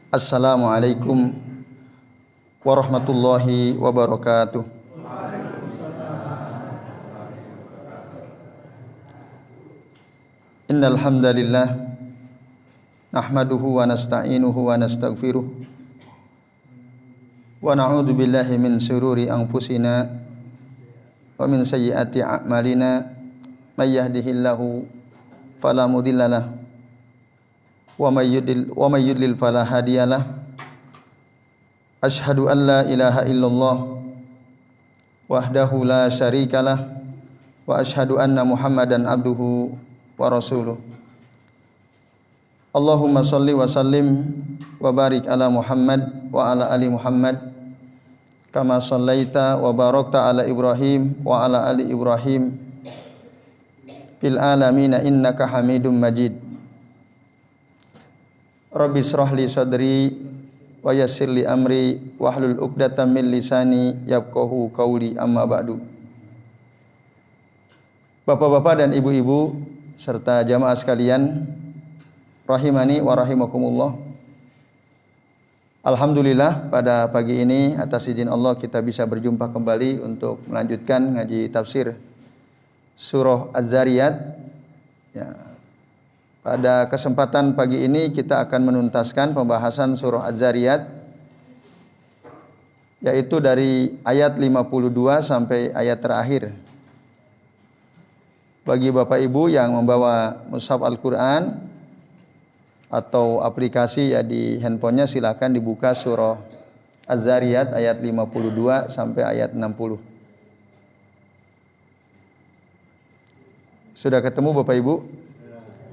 Assalamualaikum warahmatullahi wabarakatuh. Innal hamdalillah nahmaduhu wa nasta'inuhu wa nastaghfiruh wa na'udzu billahi min shururi anfusina wa min sayyiati a'malina may yahdihillahu fala mudhillalah wa may yudlil fala hadiyalah. Asyhadu an la ilaha illallah wahdahu la syarikalah wa asyhadu anna Muhammadan abduhu wa rasuluh. Allahumma shalli wa sallim wa barik ala Muhammad wa ala ali Muhammad kama shallaita wa barakta ala Ibrahim wa ala ali Ibrahim fil alamin innaka Hamidum Majid. Rabbi shrah li sadri wa yassir li amri wahlul 'uqdatam min lisani yafqahu qauli, amma ba'du. Bapak-bapak dan ibu-ibu serta jamaah sekalian, rahimani wa rahimakumullah. Alhamdulillah pada pagi ini atas izin Allah kita bisa berjumpa kembali untuk melanjutkan ngaji tafsir surah Az-Zariyat. Ya. Pada kesempatan pagi ini kita akan menuntaskan pembahasan surah Az-Zariyat, yaitu dari ayat 52 sampai ayat terakhir. Bagi Bapak Ibu yang membawa mushaf Al-Quran atau aplikasi ya di handphonenya, silakan dibuka surah Az-Zariyat ayat 52 sampai ayat 60. Sudah ketemu Bapak Ibu?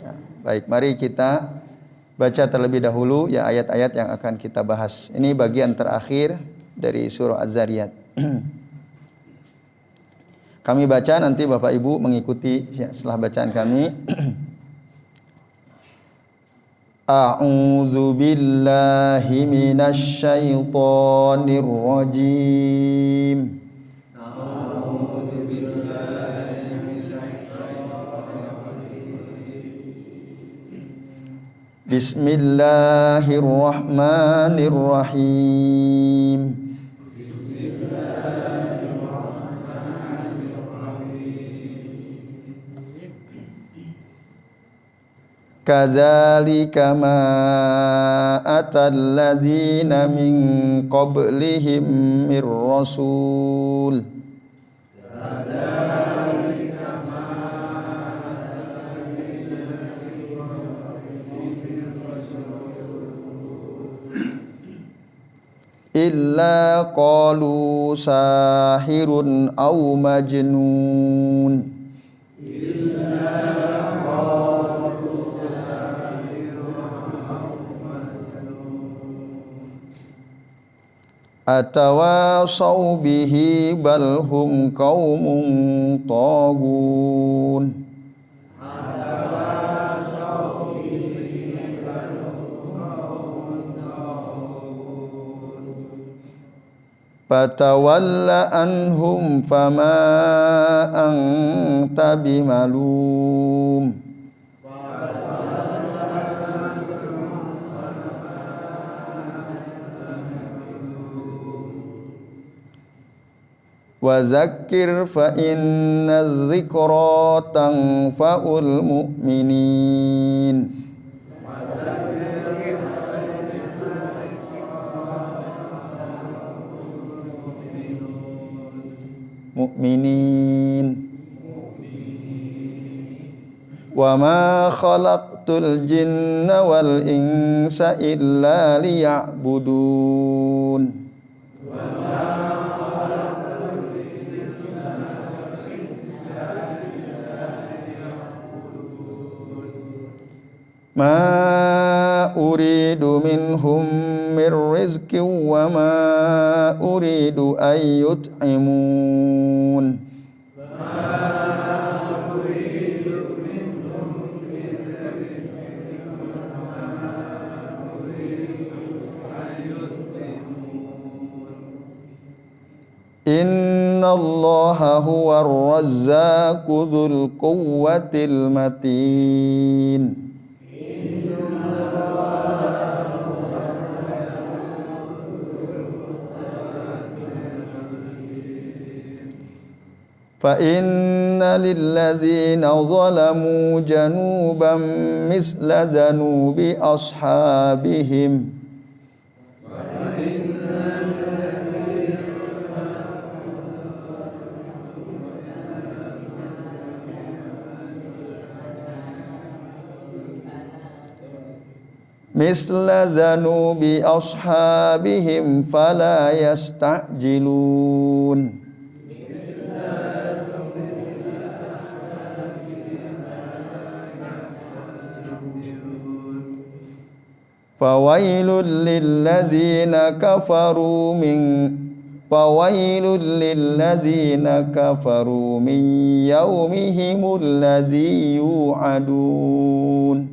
Ya, baik, mari kita baca terlebih dahulu ya ayat-ayat yang akan kita bahas. Ini bagian terakhir dari surah Az-Zariyat. Kami baca, nanti Bapak Ibu mengikuti ya, setelah bacaan kami. A'udzu billahi minasy syaithanir rajim. Bismillahirrahmanirrahim. Kadzalika ma atal ladzina min qablihim mir rasul. Illa qalu sahirun aw majnun. Atawasaw bihi bal hum qaumun tagun. Fatawalla anhum fama anta bimalum. Wa dzakkir fa inna dzikra tanfa'ul mu'minin. Wa ma khalaqtul jinna wal insa illa liya'budun. Ma uridu minhum mir rizqin wa ma uridu an yut'imun. Innallaha huwar razzaqu dzul quwwatil matin. Fa inna lilladzina zalamu januban misla dhanubi ashabihim. Misla dhanubi ashabihim fala yasta'jilun. Fawailul lilladzina kafaru min yaumihimul ladzi yu'adun.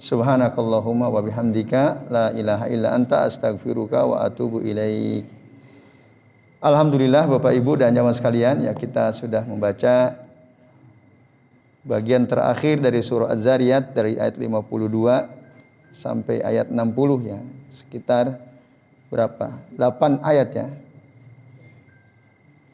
Subhanakallahumma wa bihamdika la ilaha illa anta astaghfiruka wa atubu ilaik. Alhamdulillah Bapak Ibu dan jamaah sekalian, ya kita sudah membaca bagian terakhir dari surah Az-Zariyat dari ayat 52 sampai ayat 60 ya. Sekitar berapa? 8 ayat ya.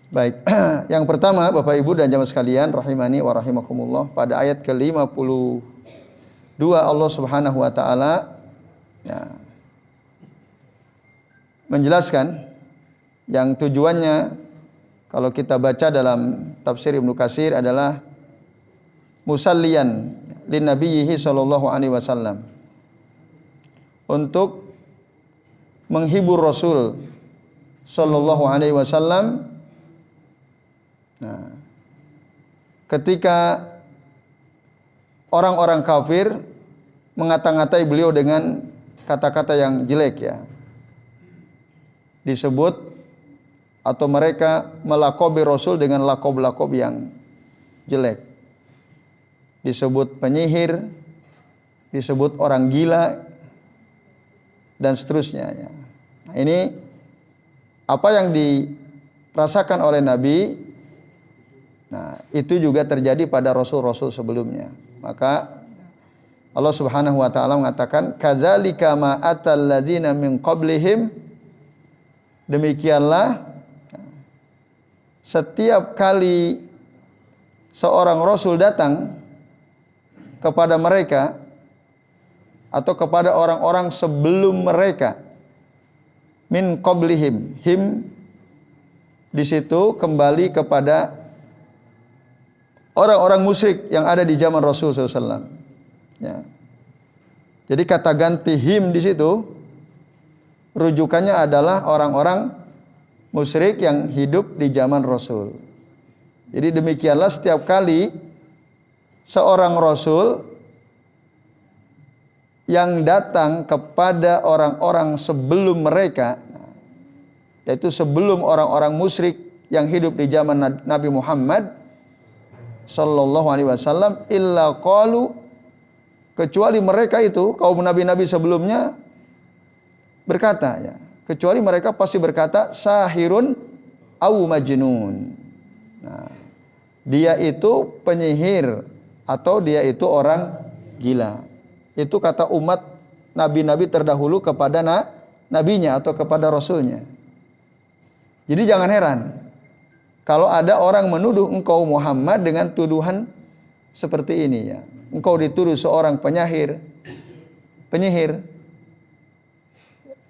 Baik, yang pertama Bapak Ibu dan jamaah sekalian rahimani wa rahimakumullah, pada ayat ke-52 Allah Subhanahu wa taala ya, menjelaskan yang tujuannya kalau kita baca dalam tafsir Ibnu Katsir adalah musalliyan lin nabiyhi sallallahu alaihi wasallam, untuk menghibur Rasul sallallahu alaihi wasallam. Nah, ketika orang-orang kafir mengata-ngatai beliau dengan kata-kata yang jelek ya, disebut atau mereka melakobi Rasul dengan lakob-lakob yang jelek, disebut penyihir, disebut orang gila dan seterusnya ya. Nah, ini apa yang dirasakan oleh Nabi. Nah, itu juga terjadi pada rasul-rasul sebelumnya. Maka Allah Subhanahu wa taala mengatakan, kadzalika ma atal ladzina min qablihim, demikianlah setiap kali seorang rasul datang kepada mereka atau kepada orang-orang sebelum mereka, min qablihim, him di situ kembali kepada orang-orang musyrik yang ada di zaman Rasul SAW. Ya. Jadi kata ganti him di situ rujukannya adalah orang-orang musyrik yang hidup di zaman Rasul. Jadi demikianlah setiap kali seorang Rasul yang datang kepada orang-orang sebelum mereka, yaitu sebelum orang-orang musyrik yang hidup di zaman Nabi Muhammad sallallahu alaihi wasallam, illa qalu, kecuali mereka itu kaum nabi-nabi sebelumnya berkata ya, kecuali mereka pasti berkata sahirun au majnun. Nah, dia itu penyihir atau dia itu orang gila. Itu kata umat nabi-nabi terdahulu kepada nabinya atau kepada rasulnya. Jadi jangan heran kalau ada orang menuduh engkau Muhammad dengan tuduhan seperti ini ya. Engkau dituduh seorang penyihir.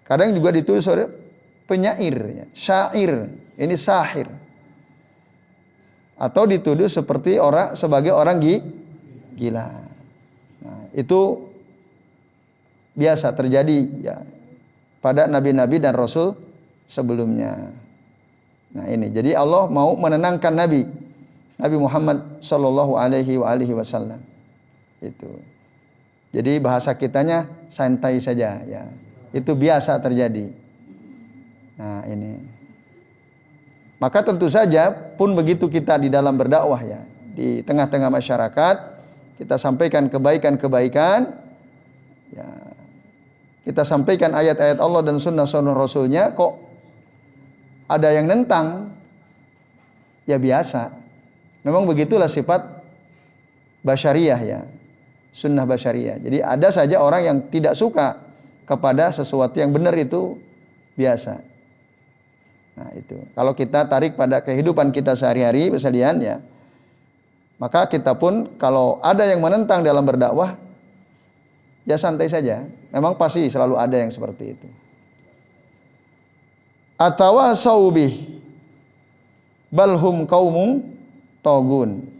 Kadang juga dituduh seorang penyair ya. Syair, ini sahir. Atau dituduh sebagai orang gila. Nah, itu biasa terjadi ya pada nabi-nabi dan rasul sebelumnya. Nah ini, jadi Allah mau menenangkan Nabi Muhammad sallallahu alaihi wasallam. Itu. Jadi bahasa kitanya santai saja ya. Itu biasa terjadi. Nah ini. Maka tentu saja pun begitu kita di dalam berdakwah ya, di tengah-tengah masyarakat kita sampaikan kebaikan-kebaikan ya. Kita sampaikan ayat-ayat Allah dan sunnah-sunnah Rasulnya, kok ada yang nentang, ya biasa. Memang begitulah sifat basyariah ya. sunnah basyariah. Jadi ada saja orang yang tidak suka kepada sesuatu yang benar itu biasa. Nah itu. Kalau kita tarik pada kehidupan kita sehari-hari, sekalian ya, maka kita pun kalau ada yang menentang dalam berdakwah, ya santai saja. Memang pasti selalu ada yang seperti itu. Atawasau bih balhum qaumum togun.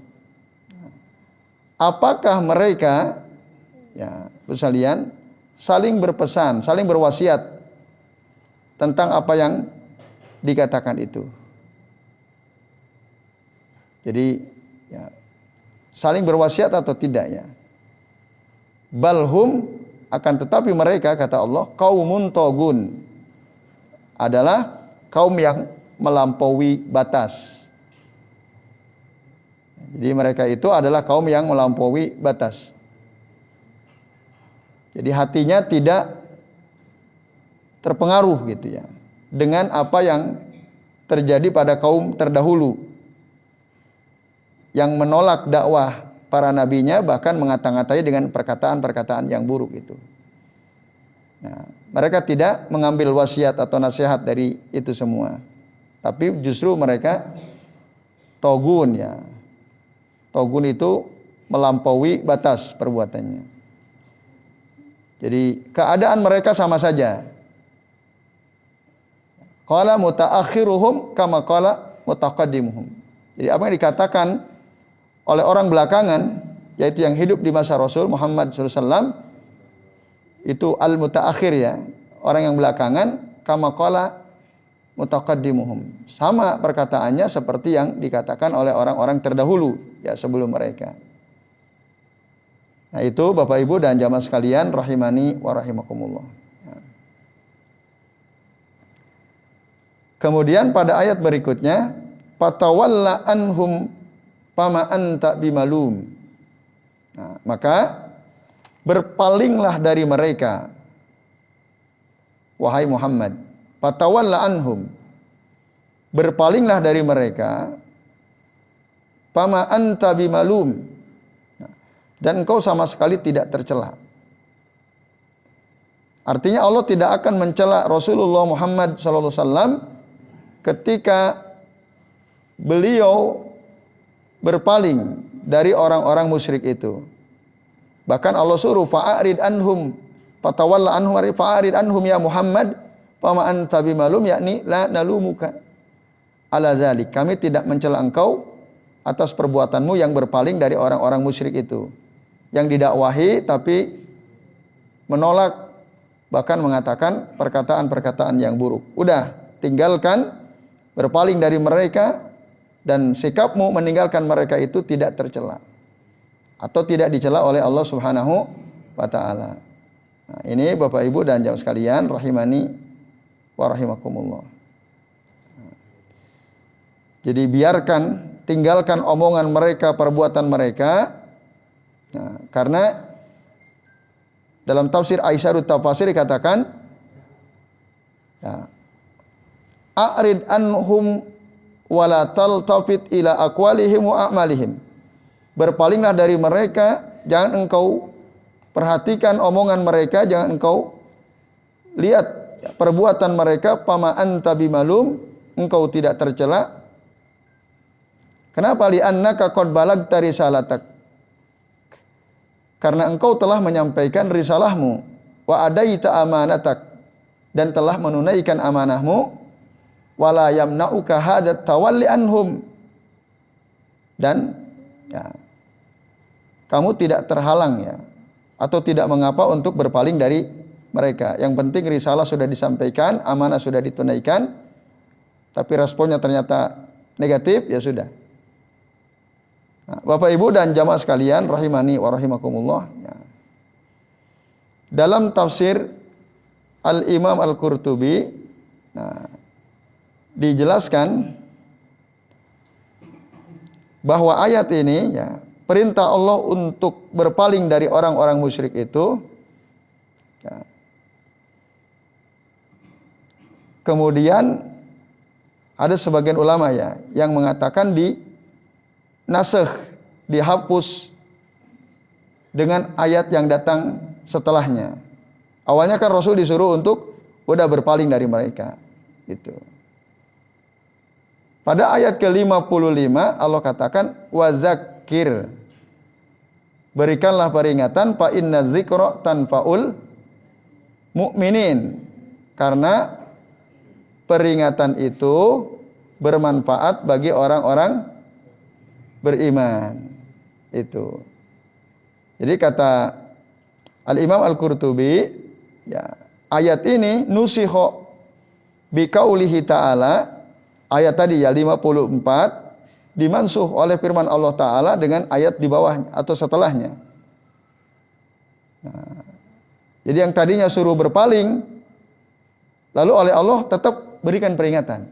Apakah mereka, ya, sekalian, saling berpesan, saling berwasiat tentang apa yang dikatakan itu. Jadi, ya, saling berwasiat atau tidak ya. Balhum, akan tetapi mereka, kata Allah, qaumun togun, adalah kaum yang melampaui batas. Jadi mereka itu adalah kaum yang melampaui batas. Jadi hatinya tidak terpengaruh gitu ya dengan apa yang terjadi pada kaum terdahulu yang menolak dakwah para nabinya, bahkan mengata-ngatai dengan perkataan-perkataan yang buruk itu. Nah, mereka tidak mengambil wasiat atau nasihat dari itu semua, tapi justru mereka togun ya. Togun itu melampaui batas perbuatannya. Jadi keadaan mereka sama saja. Qala mutaakhiruhum kama qala mutaqaddimuhum. Jadi apa yang dikatakan oleh orang belakangan, yaitu yang hidup di masa Rasul Muhammad SAW, itu al-mutaakhir ya, orang yang belakangan, kama qala mutaqaddimuhum. Sama perkataannya seperti yang dikatakan oleh orang-orang terdahulu ya sebelum mereka. Nah itu Bapak Ibu dan jamaah sekalian rahimani wa rahimakumullah. Ya. Kemudian pada ayat berikutnya, fatawalla anhum fama anta bimalum. Nah, maka berpalinglah dari mereka wahai Muhammad. Fatawalla anhum, berpalinglah dari mereka, fama anta bimalum, dan engkau sama sekali tidak tercela. Artinya Allah tidak akan mencela Rasulullah Muhammad SAW ketika beliau berpaling dari orang-orang musyrik itu. Bahkan Allah suruh fa'arid anhum, fatawalla anhum, fa'arid anhum ya Muhammad, fama anta bimalum, yakni la nalumuka ala zalik. Kami tidak mencela engkau atas perbuatanmu yang berpaling dari orang-orang musyrik itu, yang didakwahi tapi menolak, bahkan mengatakan perkataan-perkataan yang buruk. Udah, tinggalkan, berpaling dari mereka, dan sikapmu meninggalkan mereka itu tidak tercela atau tidak dicela oleh Allah Subhanahu wa taala. Nah, ini Bapak Ibu dan jamaah sekalian rahimani wa rahimakumullah. Jadi biarkan, tinggalkan omongan mereka, perbuatan mereka. Nah, karena dalam tafsir Aisyarut Tafasir dikatakan, ya, a'rid anhum wala taltafit ila aqwalihim wa a'malihim. Berpalinglah dari mereka, jangan engkau perhatikan omongan mereka, jangan engkau lihat perbuatan mereka, pama anta bimalum, engkau tidak tercela. Kenapa? Li'annaka qad balagta risalatak, karena engkau telah menyampaikan risalahmu, wa adaita amanatak, dan telah menunaikan amanahmu, wala yamna'uka hadat tawalli anhum, dan ya, kamu tidak terhalang ya, atau tidak mengapa untuk berpaling dari mereka. Yang penting risalah sudah disampaikan, amanah sudah ditunaikan, tapi responnya ternyata negatif, ya sudah. Nah, Bapak Ibu dan jamaah sekalian rahimani wa rahimakumullah ya. Dalam tafsir Al-Imam Al-Qurtubi, nah, dijelaskan bahwa ayat ini ya, perintah Allah untuk berpaling dari orang-orang musyrik itu ya, kemudian ada sebagian ulama ya yang mengatakan nasakh, dihapus dengan ayat yang datang setelahnya. Awalnya kan Rasul disuruh untuk udah berpaling dari mereka. Gitu. Pada ayat ke-55 Allah katakan wadzakir. Berikanlah peringatan fa inna dzikra tanfaul mu'minin. Karena peringatan itu bermanfaat bagi orang-orang beriman. Itu. Jadi kata Al-Imam Al-Qurtubi, ya, ayat ini nusikho biqaulihi ta'ala, ayat tadi ya 54 dimansuh oleh firman Allah Ta'ala dengan ayat di bawahnya atau setelahnya. Nah, jadi yang tadinya suruh berpaling, lalu oleh Allah tetap berikan peringatan.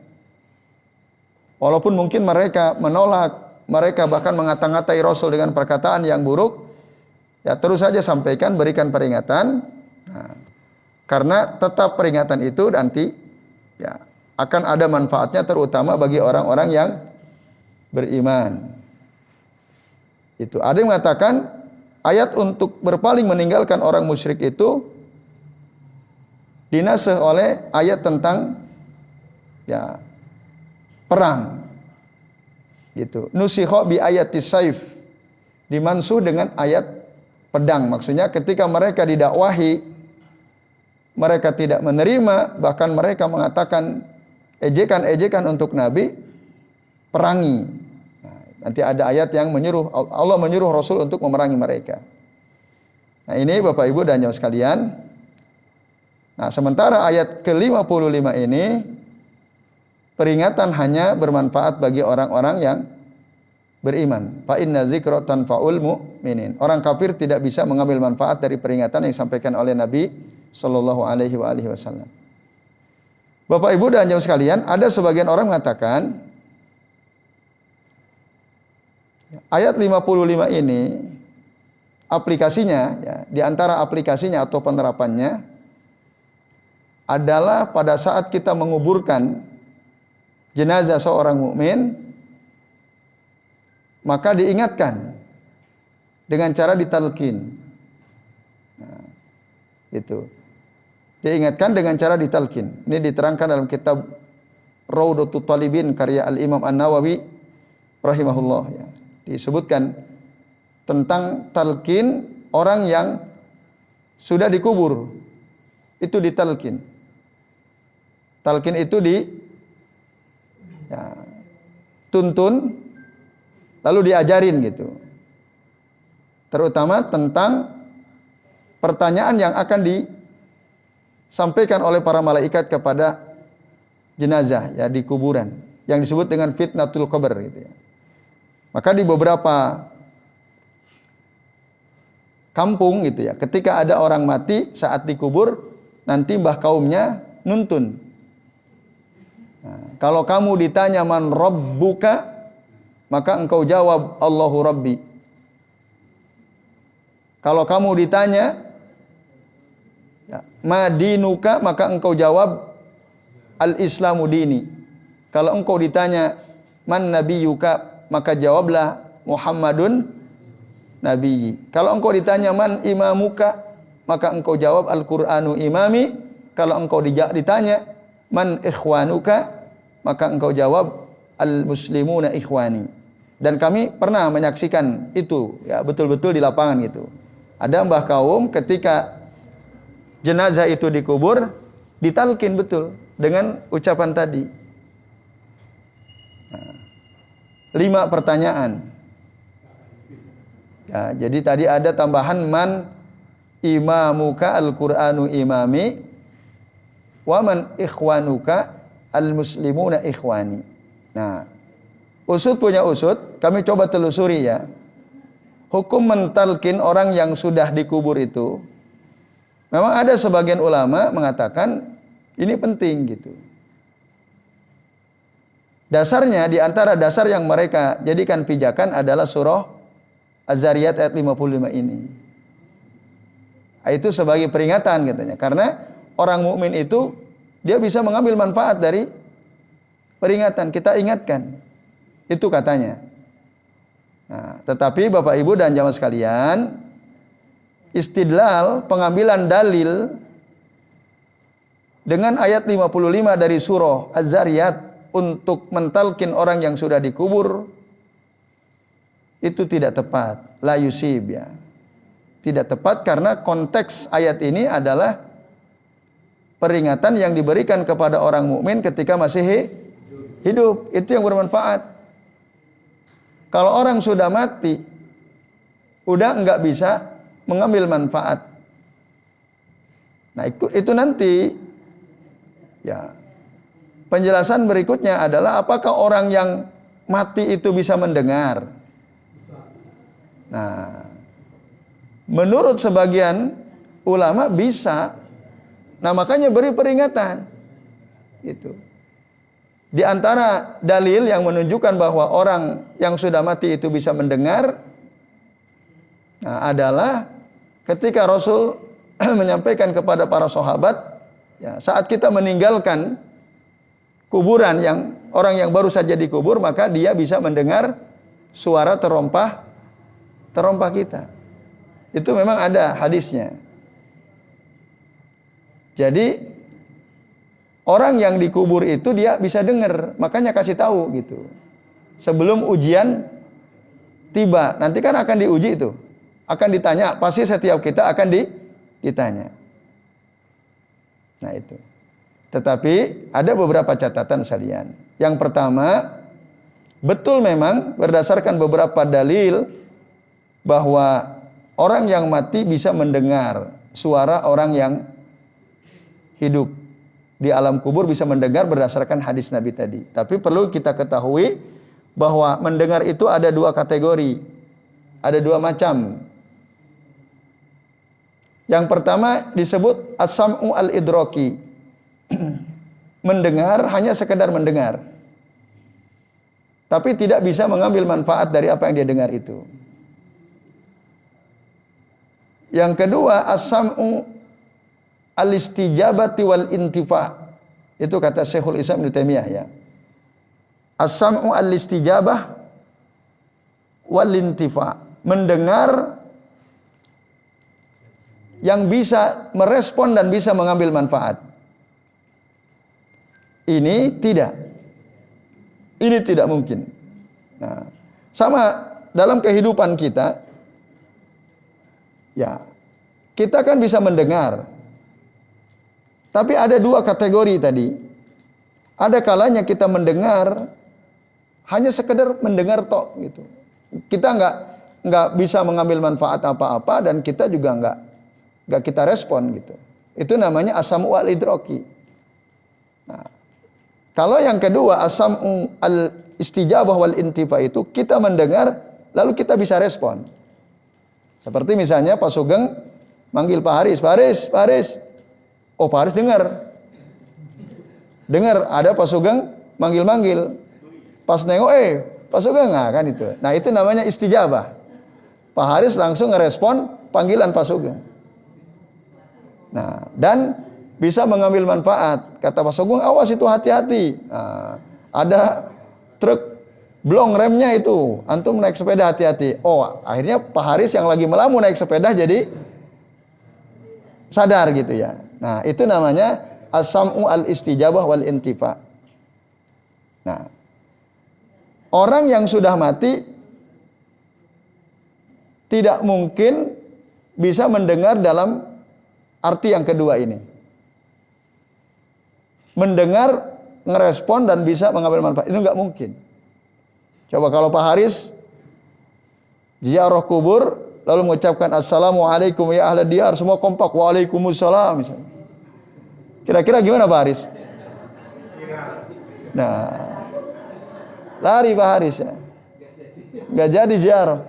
Walaupun mungkin mereka menolak, mereka bahkan mengata-ngatai Rasul dengan perkataan yang buruk, ya terus saja sampaikan, berikan peringatan. Nah, karena tetap peringatan itu nanti ya akan ada manfaatnya, terutama bagi orang-orang yang beriman. Itu ada yang mengatakan ayat untuk berpaling meninggalkan orang musyrik itu dinasih oleh ayat tentang ya perang. Gitu. Nusikho bi ayatis saif, dimansuh dengan ayat pedang. Maksudnya ketika mereka didakwahi, mereka tidak menerima, bahkan mereka mengatakan ejekan-ejekan untuk Nabi, perangi. Nah, nanti ada ayat yang menyuruh, Allah menyuruh Rasul untuk memerangi mereka. Nah ini Bapak Ibu dan jamaah sekalian. Nah sementara ayat ke-55 ini peringatan hanya bermanfaat bagi orang-orang yang beriman. Fa inna dzikra tanfaul mu'minin. Orang kafir tidak bisa mengambil manfaat dari peringatan yang disampaikan oleh Nabi sallallahu alaihi wasallam. Bapak Ibu dan jamaah sekalian, ada sebagian orang mengatakan ayat 55 ini aplikasinya ya, di antara aplikasinya atau penerapannya adalah pada saat kita menguburkan jenazah seorang mukmin, maka diingatkan dengan cara ditalqin. Nah, itu. Diingatkan dengan cara ditalqin. Ini diterangkan dalam kitab Raudhatut Talibin karya Al-Imam An-Nawawi rahimahullah ya. Disebutkan tentang talqin orang yang sudah dikubur. Itu ditalqin. Talqin itu tuntun lalu diajarin gitu. Terutama tentang pertanyaan yang akan disampaikan oleh para malaikat kepada jenazah ya di kuburan yang disebut dengan fitnatul qabr gitu ya. Maka di beberapa kampung gitu ya, ketika ada orang mati saat dikubur, nanti mbah kaumnya nuntun. Nah, kalau kamu ditanya man rabbuka, maka engkau jawab Allahu Rabbi. Kalau kamu ditanya ya, ma dinuka, maka engkau jawab al-Islamu dini. Kalau engkau ditanya man nabiyuka, maka jawablah Muhammadun nabiyyi. Kalau engkau ditanya man imamuka, maka engkau jawab Al-Qur'anu imami. Kalau engkau ditanya man ikhwanuka, maka engkau jawab al-muslimuna ikhwani. Dan kami pernah menyaksikan itu ya betul-betul di lapangan gitu. Ada mbah kaum ketika jenazah itu dikubur ditalkin betul dengan ucapan tadi. Nah, 5 pertanyaan. Ya, jadi tadi ada tambahan man imamuka al-Qur'anu imami wa man ikhwanuka al-muslimuna ikhwani. Nah, usut punya usut, kami coba telusuri ya. Hukum mentalkin orang yang sudah dikubur itu, memang ada sebagian ulama mengatakan ini penting gitu. Dasarnya di antara dasar yang mereka jadikan pijakan adalah surah Az-Zariyat ayat 55 ini. Itu sebagai peringatan katanya. Karena orang mukmin itu dia bisa mengambil manfaat dari peringatan, kita ingatkan. Itu katanya. Nah, tetapi Bapak Ibu dan jamaah sekalian, istidlal, pengambilan dalil dengan ayat 55 dari surah Az-Zariyat untuk mentalkin orang yang sudah dikubur itu tidak tepat, la yusib ya. Tidak tepat karena konteks ayat ini adalah peringatan yang diberikan kepada orang mukmin ketika masih hidup, itu yang bermanfaat. Kalau orang sudah mati, udah enggak bisa mengambil manfaat. Nah, itu nanti ya. Penjelasan berikutnya adalah apakah orang yang mati itu bisa mendengar? Nah, menurut sebagian ulama bisa. Nah, makanya beri peringatan. Itu. Di antara dalil yang menunjukkan bahwa orang yang sudah mati itu bisa mendengar, nah, adalah ketika Rasul menyampaikan kepada para sahabat, ya, saat kita meninggalkan kuburan yang orang yang baru saja dikubur, maka dia bisa mendengar suara terompah kita. Itu memang ada hadisnya. Jadi orang yang dikubur itu dia bisa dengar, makanya kasih tahu gitu. Sebelum ujian tiba, nanti kan akan diuji itu. Akan ditanya, pasti setiap kita akan ditanya. Nah, itu. Tetapi ada beberapa catatan sekalian. Yang pertama, betul memang berdasarkan beberapa dalil bahwa orang yang mati bisa mendengar suara orang yang hidup di alam kubur, bisa mendengar berdasarkan hadis Nabi tadi. Tapi perlu kita ketahui bahwa mendengar itu ada dua kategori, ada dua macam. Yang pertama disebut as-sam'u al-idraki. Mendengar hanya sekedar mendengar, tapi tidak bisa mengambil manfaat dari apa yang dia dengar itu. Yang kedua as-sam'u al-istijabati wal intifa. Itu kata Syekhul Islam Ibnu Taimiyah ya. As-sam'u al-istijabah wal intifa. Mendengar yang bisa merespon dan bisa mengambil manfaat. Ini tidak mungkin. Nah, sama dalam kehidupan kita, ya, kita kan bisa mendengar. Tapi ada dua kategori tadi. Ada kalanya kita mendengar hanya sekedar mendengar tok gitu. Kita nggak bisa mengambil manfaat apa-apa dan kita juga nggak kita respon gitu. Itu namanya as-sam'u al-idraki. Nah, kalau yang kedua as-sam'u al-istijabah wal intifa itu kita mendengar lalu kita bisa respon. Seperti misalnya Pak Sugeng manggil Pak Haris, Pak Haris. Oh, Pak Haris dengar. Ada Pak Sugeng manggil-manggil. Pas nengok, Pak Sugeng, nah kan itu. Nah, itu namanya istijabah. Pak Haris langsung ngerespon panggilan Pak Sugeng. Nah, dan bisa mengambil manfaat. Kata Pak Sugeng, awas itu hati-hati. Nah, ada truk blong remnya itu. Antum naik sepeda hati-hati. Oh, akhirnya Pak Haris yang lagi melamun naik sepeda jadi sadar gitu ya. Nah, itu namanya as-sam'u al-istijabah wal intifa. Nah, orang yang sudah mati tidak mungkin bisa mendengar dalam arti yang kedua ini. Mendengar, ngerespon dan bisa mengambil manfaat. Itu nggak mungkin. Coba kalau Pak Haris ziarah kubur lalu mengucapkan assalamualaikum ya ahla diyar, semua kompak waalaikumsalam misalnya. Kira-kira gimana Pak Haris? Nah, lari Pak Haris ya. Nggak jadi ziarah.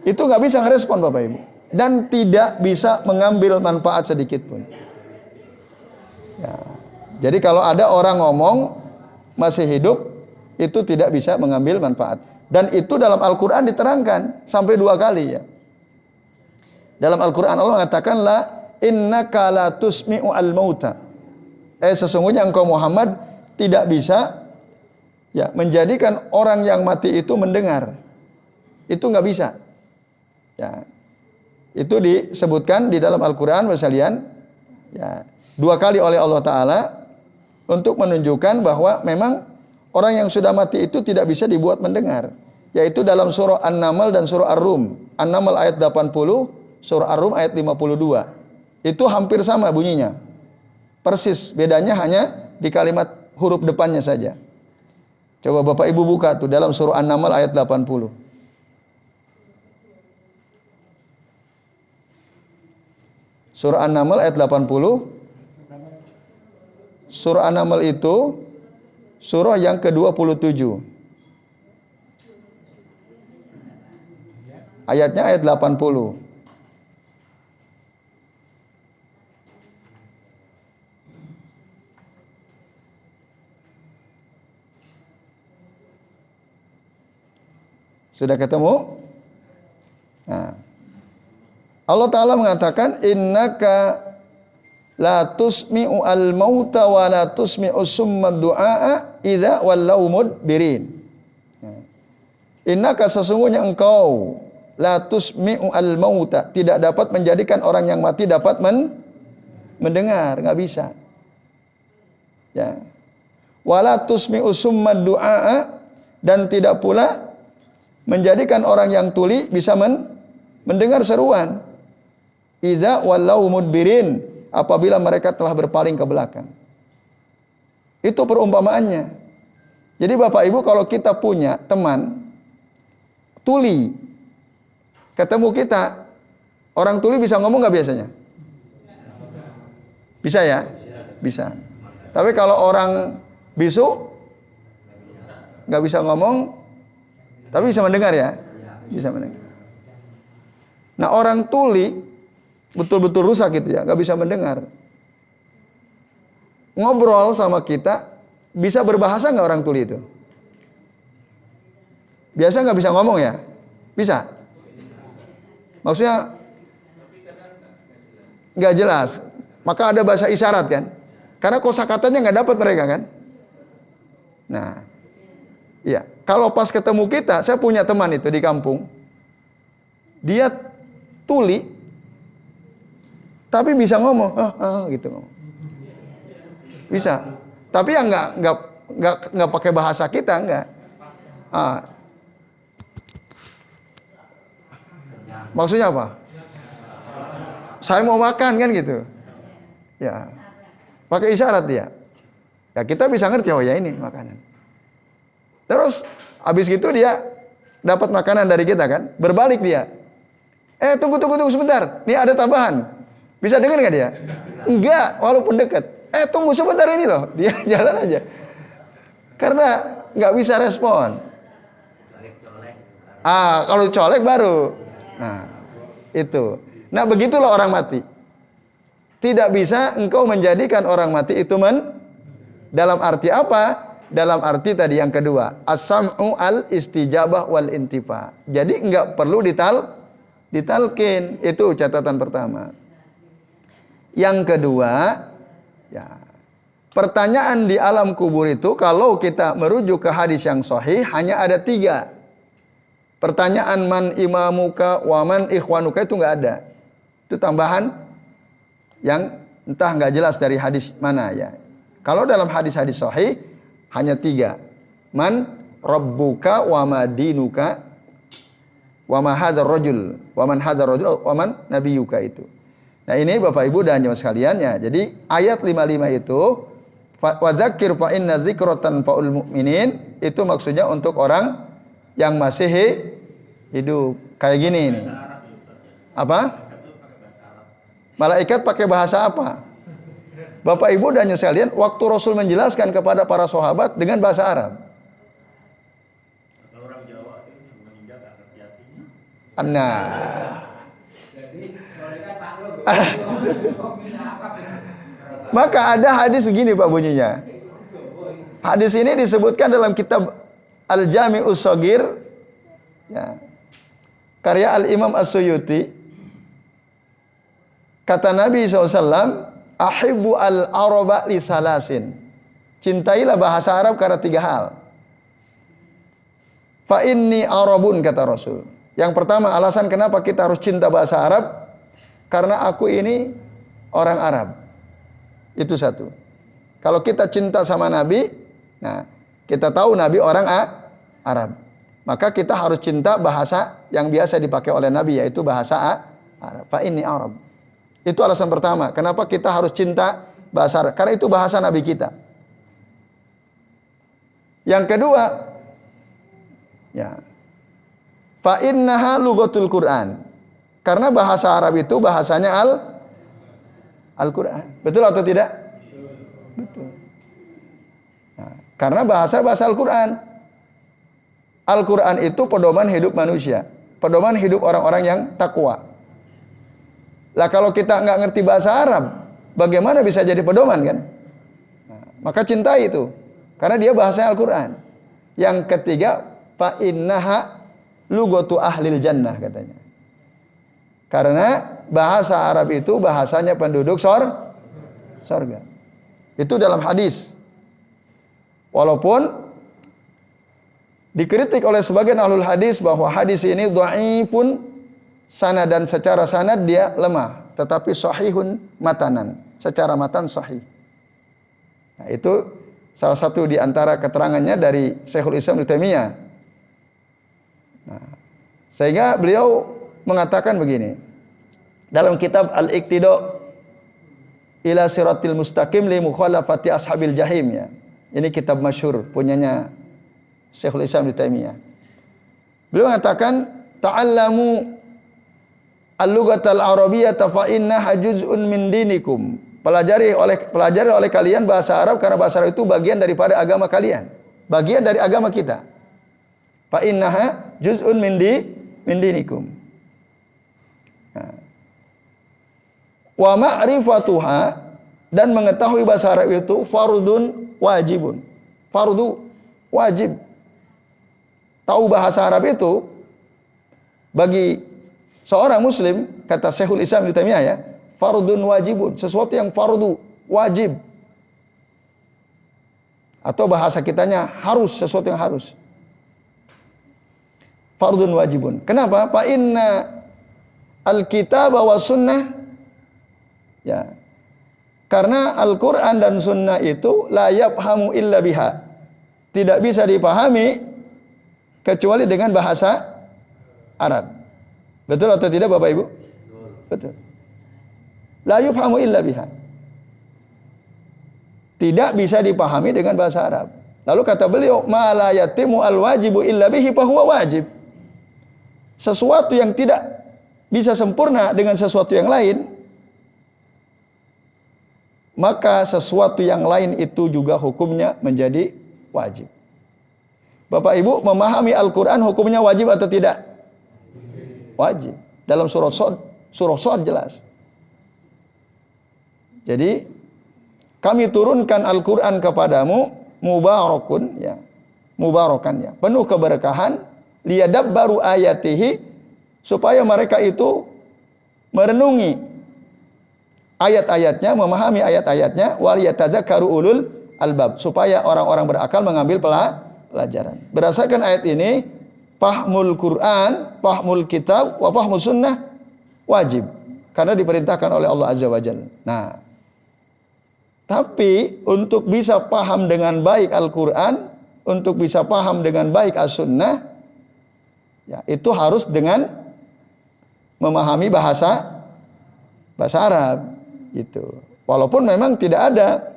Itu nggak bisa ngerespon Bapak Ibu. Dan tidak bisa mengambil manfaat sedikit pun. Ya. Jadi kalau ada orang ngomong masih hidup, itu tidak bisa mengambil manfaat. Dan itu dalam Al-Quran diterangkan sampai 2 kali ya. Dalam Al-Quran Allah mengatakan la innaka la tusmi'u al-mauta. Sesungguhnya engkau Muhammad tidak bisa ya menjadikan orang yang mati itu mendengar. Itu nggak bisa. Ya. Itu disebutkan di dalam Al-Quran sekalian, ya, 2 kali oleh Allah Ta'ala untuk menunjukkan bahwa memang orang yang sudah mati itu tidak bisa dibuat mendengar. Yaitu dalam surah An-Naml dan surah Ar-Rum. An-Naml ayat 80, surah Ar-Rum ayat 52. Itu hampir sama bunyinya. Persis, bedanya hanya di kalimat huruf depannya saja. Coba Bapak Ibu buka tuh dalam surah An-Naml ayat 80. Surah An-Naml ayat 80. Surah An-Naml itu surah yang ke-27. Ayatnya ayat 80. Sudah ketemu? Nah, Allah Ta'ala mengatakan innaka la tusmi'u al-mauta wa la tusmi'u summa du'a idza wallau mudbirin. Innaka sesungguhnya engkau la tusmi'u al-mauta tidak dapat menjadikan orang yang mati dapat mendengar, enggak bisa. Ya. Wa la tusmi'u summa du'a dan tidak pula menjadikan orang yang tuli bisa mendengar seruan. Idza wallau mudbirin, apabila mereka telah berpaling ke belakang. Itu perumpamaannya. Jadi Bapak Ibu, kalau kita punya teman tuli, ketemu kita, orang tuli bisa ngomong nggak biasanya? Bisa ya? Bisa. Tapi kalau orang bisu nggak bisa ngomong, tapi bisa mendengar ya? Bisa mendengar. Nah, orang tuli betul-betul rusak gitu ya, nggak bisa mendengar. Ngobrol sama kita, bisa berbahasa nggak orang tuli itu? Biasa nggak bisa ngomong ya? Bisa? Maksudnya nggak jelas. Maka ada bahasa isyarat kan? Karena kosakatanya nggak dapat mereka kan? Nah, iya. Kalau pas ketemu kita, saya punya teman itu di kampung, dia tuli, tapi bisa ngomong, gitu ngomong. Bisa. Tapi yang nggak pakai bahasa kita, enggak. Maksudnya apa? Saya mau makan kan gitu. Ya. Pakai isyarat dia. Ya kita bisa ngerti, oh ya ini makanan. Terus habis gitu dia dapat makanan dari kita kan, berbalik dia. Tunggu sebentar. Nih ada tambahan. Bisa dengar nggak dia? Enggak, walaupun dekat. Tunggu sebentar ini loh. Dia jalan aja. Karena nggak bisa respon. Kalau colek baru. Nah, itu. Nah, begitulah orang mati. Tidak bisa engkau menjadikan orang mati itu dalam arti apa? Dalam arti tadi yang kedua. As-sam'u al-istijabah wal intifa. Jadi nggak perlu ditalkin. Itu catatan pertama. Yang kedua, ya, pertanyaan di alam kubur itu kalau kita merujuk ke hadis yang sahih hanya ada 3. Pertanyaan man imamuka wa man ikhwanuka itu nggak ada. Itu tambahan yang entah nggak jelas dari hadis mana ya. Kalau dalam hadis-hadis sahih hanya 3. Man rabbuka wa ma dinuka wa ma hadzal rajul wa man hadzal rajul wa man nabiyuka itu. Nah ini Bapak Ibu dan jemaah sekalian ya. Jadi ayat 55 itu wa dzakir fa inna dzikratan faul mu'minin itu maksudnya untuk orang yang masih hidup. Kayak gini nih. Apa? Malaikat pakai bahasa apa? Bapak Ibu dan jemaah sekalian, waktu Rasul menjelaskan kepada para sahabat dengan bahasa Arab. Orang Jawa itu meninggal enggak ngerti artinya. Nah. Maka ada hadis segini Pak bunyinya. Hadis ini disebutkan dalam kitab Al-Jami'us Shaghir ya, karya Al-Imam As-Suyuti. Kata Nabi SAW, ahibbu al-araba li thalasin. Cintailah bahasa Arab karena 3 hal. Fa inni arabun, kata Rasul. Yang pertama alasan kenapa kita harus cinta bahasa Arab, karena aku ini orang Arab. Itu satu. Kalau kita cinta sama Nabi, nah kita tahu Nabi orang Arab. Maka kita harus cinta bahasa yang biasa dipakai oleh Nabi, yaitu bahasa Arab. Fa inni Arab. Itu alasan pertama. Kenapa kita harus cinta bahasa Arab? Karena itu bahasa Nabi kita. Yang kedua, ya, fa innaha lughatul Quran. Karena bahasa Arab itu bahasanya Al-Quran. Betul atau tidak? Betul. Nah, karena bahasa Al-Quran. Al-Quran itu pedoman hidup manusia. Pedoman hidup orang-orang yang takwa. Lah kalau kita nggak ngerti bahasa Arab, bagaimana bisa jadi pedoman kan? Nah, maka cintai itu. Karena dia bahasa Al-Quran. Yang ketiga, fa innaha lughatu ahlil jannah katanya. Karena bahasa Arab itu bahasanya penduduk sorga. Itu dalam hadis. Walaupun dikritik oleh sebagian ahlul hadis bahwa hadis ini dhaifun sanad, dan secara sanad dia lemah, tetapi sahihun matanan, secara matan sahih. Nah, itu salah satu di antara keterangannya dari Syekhul Islam Ibnu Taimiyah. Nah, sehingga beliau mengatakan begini dalam kitab Al-Iqtida ila Siratil Mustaqim li mukhalafati ashabil jahim, ya. Ini kitab masyhur punyanya Syekhul Islam Ibnu Taimiyah. Beliau mengatakan ta'allamu al-lughatal arabiyyata fa innaha juz'un min dinikum. Pelajari oleh kalian bahasa Arab, karena bahasa Arab itu bagian daripada agama kalian. Bagian dari agama kita. Fa innaha juz'un min dinikum. Nah. Wa ma'rifatuha, dan mengetahui bahasa Arab itu fardun wajibun. Fardu wajib. Tahu bahasa Arab itu bagi seorang muslim, kata Syekhul Islam Ibnu Taimiyah, ya, fardun wajibun, sesuatu yang fardu wajib. Atau bahasa kitanya harus, sesuatu yang harus. Fardun wajibun. Kenapa? Fa inna al-kitab wa sunnah, ya. Karena Al-Qur'an dan sunnah itu la yafhamu illa biha. Tidak bisa dipahami kecuali dengan bahasa Arab. Betul atau tidak Bapak Ibu? Betul. La yafhamu illa biha. Tidak bisa dipahami dengan bahasa Arab. Lalu kata beliau, ma la yatimu al-wajibu illa bihi fa huwa wajib. Sesuatu yang tidak bisa sempurna dengan sesuatu yang lain, maka sesuatu yang lain itu juga hukumnya menjadi wajib. Bapak Ibu, memahami Al-Quran hukumnya wajib atau tidak? Wajib. Dalam surah Shad jelas. Jadi kami turunkan Al-Quran kepadamu mubarakun, ya, mubarakan, ya, penuh keberkahan, liyadabbaru ayatihi, supaya mereka itu merenungi ayat-ayatnya, memahami ayat-ayatnya, wal yatadzakkaru ulul albab, supaya orang-orang berakal mengambil pelajaran. Berdasarkan ayat ini, fahmul Quran, fahmul kitab, wa fahmus sunnah wajib, karena diperintahkan oleh Allah Azza wa Jalla. Nah, tapi untuk bisa paham dengan baik Al-Quran, untuk bisa paham dengan baik As-Sunnah, ya, itu harus dengan memahami bahasa Arab. Gitu. Walaupun memang tidak ada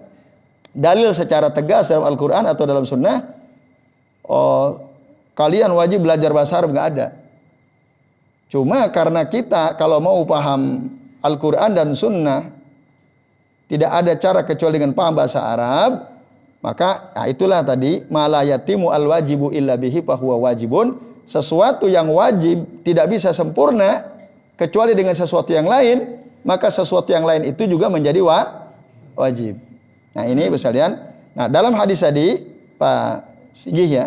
dalil secara tegas dalam Al-Quran atau dalam Sunnah, oh, kalian wajib belajar bahasa Arab, nggak ada. Cuma karena kita kalau mau paham Al-Quran dan Sunnah, tidak ada cara kecuali dengan paham bahasa Arab, maka nah itulah tadi ma la yatimu al-wajibu illa bihi fa huwa wajibun. Sesuatu yang wajib tidak bisa sempurna kecuali dengan sesuatu yang lain, maka sesuatu yang lain itu juga menjadi wajib. Nah ini sekalian. Nah dalam hadis tadi Pak Sigih, ya,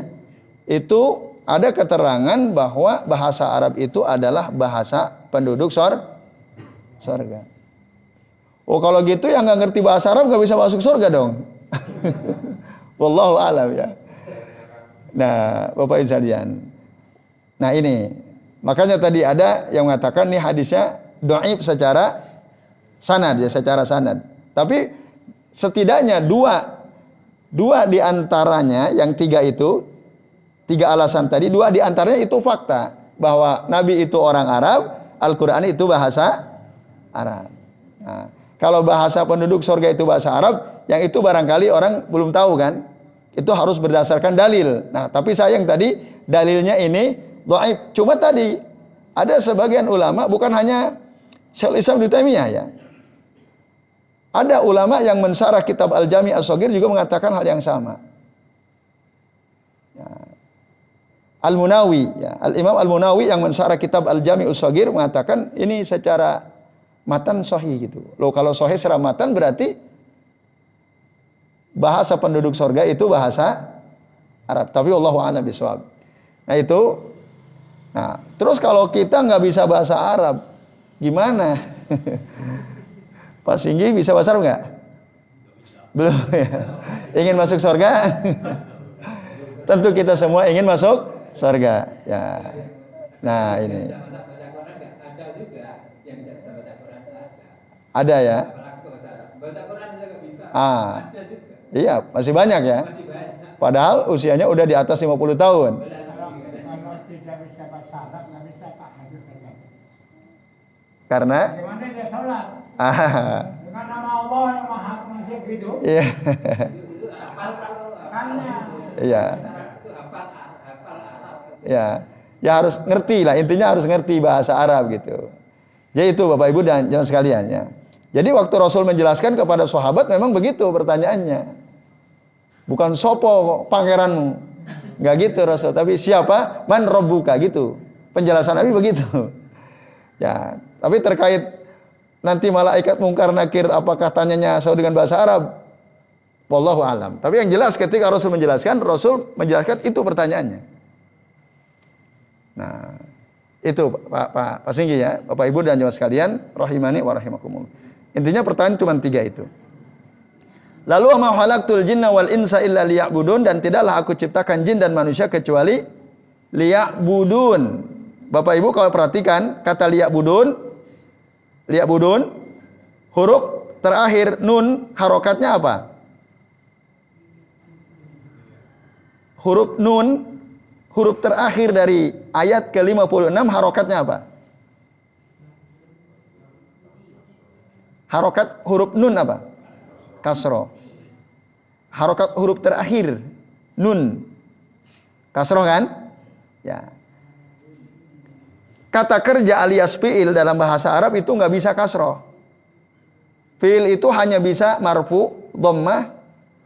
itu ada keterangan bahwa bahasa Arab itu adalah bahasa penduduk sorga. Oh kalau gitu yang nggak ngerti bahasa Arab nggak bisa masuk surga dong. Wallahu a'lam, ya. Nah Bapak Ibu sekalian. Nah ini makanya tadi ada yang mengatakan nih hadisnya dhaif secara sanad ya, secara sanad. Tapi setidaknya dua di antaranya, yang tiga alasan tadi, dua di antaranya itu fakta bahwa Nabi itu orang Arab, Al-Qur'an itu bahasa Arab. Nah, kalau bahasa penduduk surga itu bahasa Arab, yang itu barangkali orang belum tahu kan? Itu harus berdasarkan dalil. Nah, tapi sayang tadi dalilnya ini dhaif. Cuma tadi ada sebagian ulama, bukan hanya Syekhul Islam Ibnu Taimiyah ya. Ada ulama yang mensarah kitab Al-Jami' As-Shaghir juga mengatakan hal yang sama. Ya. Al-Munawi, ya. Al-Imam Al-Munawi yang mensarah kitab Al-Jami' As-Shaghir mengatakan ini secara matan sahih gitu. Loh, kalau sahih secara matan berarti bahasa penduduk surga itu bahasa Arab. Tapi wallahu a'lam bishawab. Nah itu. Nah, terus kalau kita nggak bisa bahasa Arab, gimana? Pak Singgi bisa bahasa Arab nggak? Belum ya. Ingin masuk surga? Tentu kita semua ingin masuk surga. Ya. Nah ini. Ada ya? Iya, masih banyak ya. Padahal usianya udah di atas 50 tahun. Karena dengan nama Allah yang Maha Pengasih gitu. Iya. Iya. Ya. Ya harus ngerti lah, intinya harus ngerti bahasa Arab gitu. Jadi itu Bapak Ibu dan jemaah sekalian ya. Jadi waktu Rasul menjelaskan kepada sahabat memang begitu pertanyaannya. Bukan sopo pangeranmu. Enggak gitu Rasul, tapi siapa? Man rabbuka gitu. Penjelasan Nabi begitu. Ya, tapi terkait nanti malaikat mungkar nakir apakah tanyanya sesuai dengan bahasa Arab? Wallahu alam. Tapi yang jelas ketika Rasul menjelaskan itu pertanyaannya. Nah, itu Pak Singgi ya, Bapak Ibu dan jemaah sekalian, rahimani wa rahimakumullah. Intinya pertanyaan cuma 3 itu. Lalu wa ma khalaqtul jinna wal insa illa liya'budun, dan tidaklah aku ciptakan jin dan manusia kecuali liya'budun. Bapak Ibu kalau perhatikan kata liya'budun, huruf terakhir nun harokatnya apa? Huruf nun, huruf terakhir dari ayat ke-56 harokatnya apa? Harokat huruf nun apa? Kasroh. Harokat huruf terakhir nun kasroh kan? Ya. Kata kerja alias fi'il dalam bahasa Arab itu nggak bisa kasroh. Fi'il itu hanya bisa marfu, dhammah,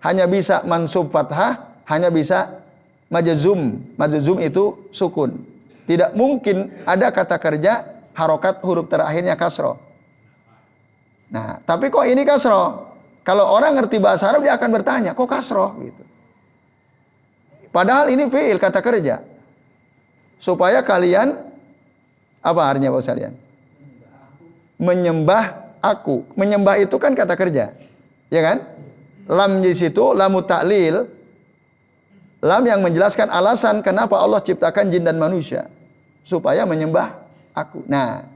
hanya bisa mansub fathah, hanya bisa majzum. Majzum itu sukun. Tidak mungkin ada kata kerja harokat huruf terakhirnya kasroh. Nah, tapi kok ini kasroh? Kalau orang ngerti bahasa Arab dia akan bertanya, kok kasroh gitu. Padahal ini fi'il kata kerja. Supaya kalian, apa artinya Bapak sekalian? Menyembah aku. Menyembah itu kan kata kerja. Ya kan? Lam di situ, lamu ta'lil. Lam yang menjelaskan alasan kenapa Allah ciptakan jin dan manusia. Supaya menyembah aku. Nah,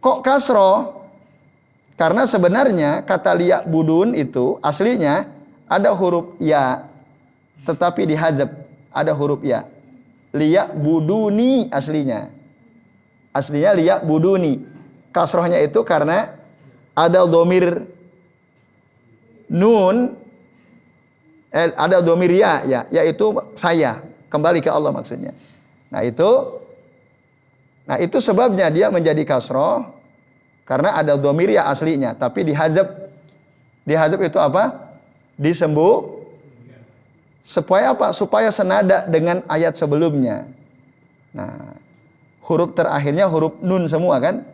kok kasroh? Karena sebenarnya kata liya'budun itu aslinya ada huruf ya, tetapi dihadzab, ada huruf ya. Liya'buduni aslinya. Aslinya liya'buduni. Kasrohnya itu karena ada dhamir nun, ada dhamir ya, yaitu saya, kembali ke Allah maksudnya. Nah itu sebabnya dia menjadi kasroh. Karena ada dhamir ya aslinya, tapi dihadzab. Dihadzab itu apa? Disembuh. Supaya apa? Supaya senada dengan ayat sebelumnya. Nah, huruf terakhirnya huruf nun semua kan?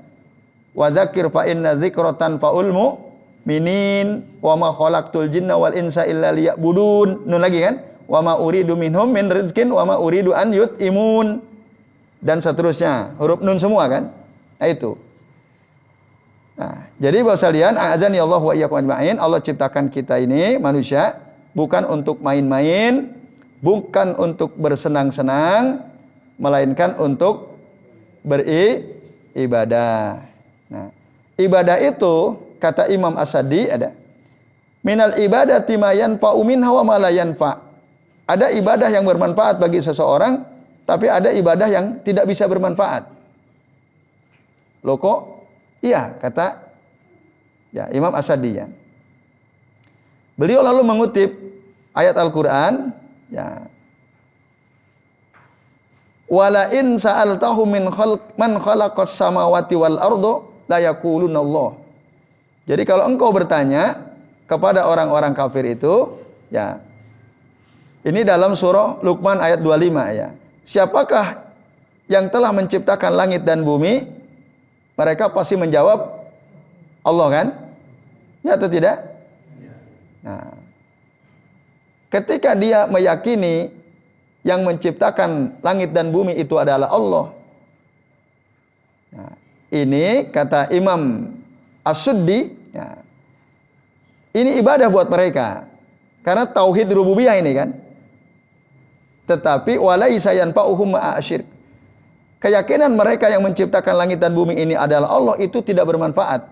Wa dzakir fa inna dzikratan faul mu'minin wa ma khalaqtul jinna wal insa illa liya'budun. Nun lagi kan? Wa ma uridu minhum min rizqin wa ma uridu an yut'imun. Dan seterusnya, huruf nun semua kan? Nah itu. Nah, jadi Bapak sekalian, a'adzani Allah wa iyyakum ajma'in, Allah ciptakan kita ini manusia bukan untuk main-main, bukan untuk bersenang-senang, melainkan untuk beribadah. Nah, ibadah itu kata Imam As-Sadi ada minal ibadati ma yanfa'u minha wa ma la yanfa'. Ada ibadah yang bermanfaat bagi seseorang, tapi ada ibadah yang tidak bisa bermanfaat. Loh kok? Iya, kata ya Imam As-Sadi ya. Beliau lalu mengutip ayat Al-Qur'an ya. Wala in sa'altahu man khalaqas samawati wal ardo la yaquluna Allah. Jadi kalau engkau bertanya kepada orang-orang kafir itu, ya. Ini dalam surah Luqman ayat 25 ya. Siapakah yang telah menciptakan langit dan bumi? Mereka pasti menjawab Allah kan? Ya atau tidak? Nah, ketika dia meyakini yang menciptakan langit dan bumi itu adalah Allah. Nah, ini kata Imam As-Suddi, ya, ini ibadah buat mereka. Karena tauhid rububiyah ini kan. Tetapi walaisa yanfa'uhum ma'asyirk. Keyakinan mereka yang menciptakan langit dan bumi ini adalah Allah itu tidak bermanfaat.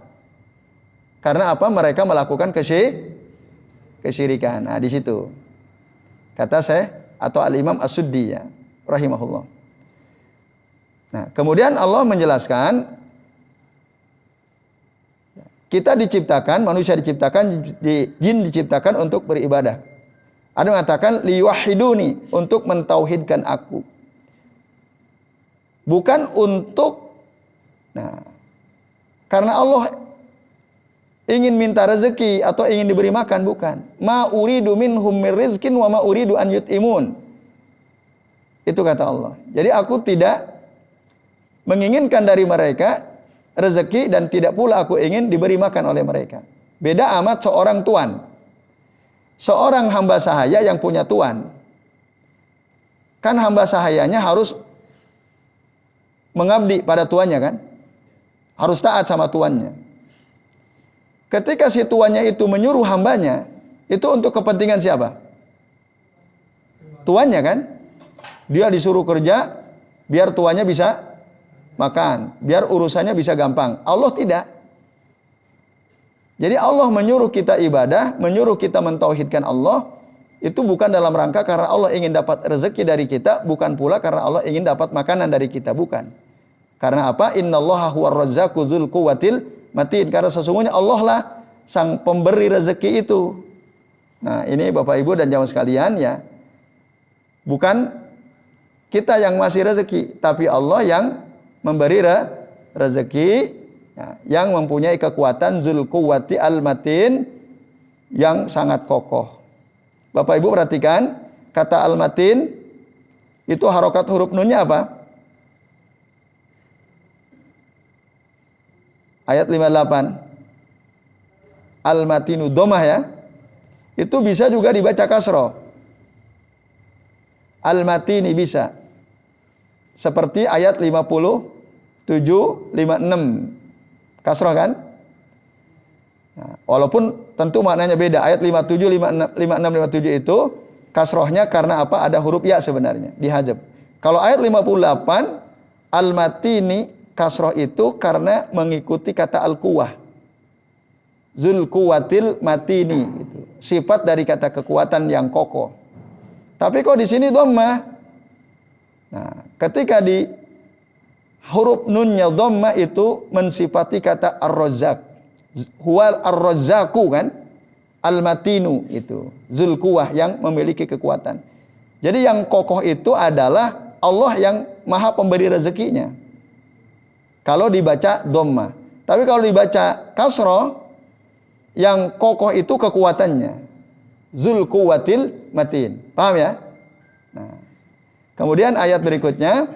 Karena apa? Mereka melakukan kesyirikan. Nah, di situ. Kata saya atau Al-Imam As-Suddi ya, rahimahullah. Nah, kemudian Allah menjelaskan kita diciptakan, manusia diciptakan, jin diciptakan untuk beribadah. Ada yang mengatakan liwahiduni, untuk mentauhidkan aku. Bukan untuk, nah, karena Allah ingin minta rezeki atau ingin diberi makan, bukan. Ma uridu minhum mir rizkin wa ma uridu an yut'imun. Itu kata Allah. Jadi aku tidak menginginkan dari mereka rezeki dan tidak pula aku ingin diberi makan oleh mereka. Beda amat seorang tuan. Seorang hamba sahaya yang punya tuan. Kan hamba sahayanya harus mengabdi pada tuannya kan? Harus taat sama tuannya. Ketika si tuannya itu menyuruh hambanya, itu untuk kepentingan siapa? Tuannya kan? Dia disuruh kerja biar tuannya bisa makan, biar urusannya bisa gampang. Allah tidak. Jadi Allah menyuruh kita ibadah, menyuruh kita mentauhidkan Allah, itu bukan dalam rangka karena Allah ingin dapat rezeki dari kita, bukan pula karena Allah ingin dapat makanan dari kita, bukan. Karena apa? Innallaha huwar razzaqu dzul quwwatil matin. Karena sesungguhnya Allah lah sang pemberi rezeki itu. Nah, ini Bapak Ibu dan jamaah sekalian ya. Bukan kita yang ngasih rezeki, tapi Allah yang memberi rezeki, ya, yang mempunyai kekuatan dzul quwwati al matin, yang sangat kokoh. Bapak Ibu perhatikan, kata al matin itu harokat huruf nunnya apa? Ayat 58. Al-matinu domah ya. Itu bisa juga dibaca kasroh. Al-matini bisa. Seperti ayat 57, 56. Kasroh kan? Nah, walaupun tentu maknanya beda. Ayat 57, 56, 57 itu kasrohnya karena apa? Ada huruf ya sebenarnya. Dihajab. Kalau ayat 58, al-matini kasroh itu karena mengikuti kata al-quwah. Zul quwwatil matini itu. Sifat dari kata kekuatan yang kokoh. Tapi kok di sini dhammah? Nah, ketika di huruf nunnya dhammah itu mensifati kata ar-razzaq. Huwal ar-razzaqu kan? Al-matinu itu. Zul quwah yang memiliki kekuatan. Jadi yang kokoh itu adalah Allah yang maha pemberi rezekinya. Kalau dibaca dhammah. Tapi kalau dibaca kasroh, yang kokoh itu kekuatannya. Zul quwwatil matin. Paham ya? Nah, kemudian ayat berikutnya,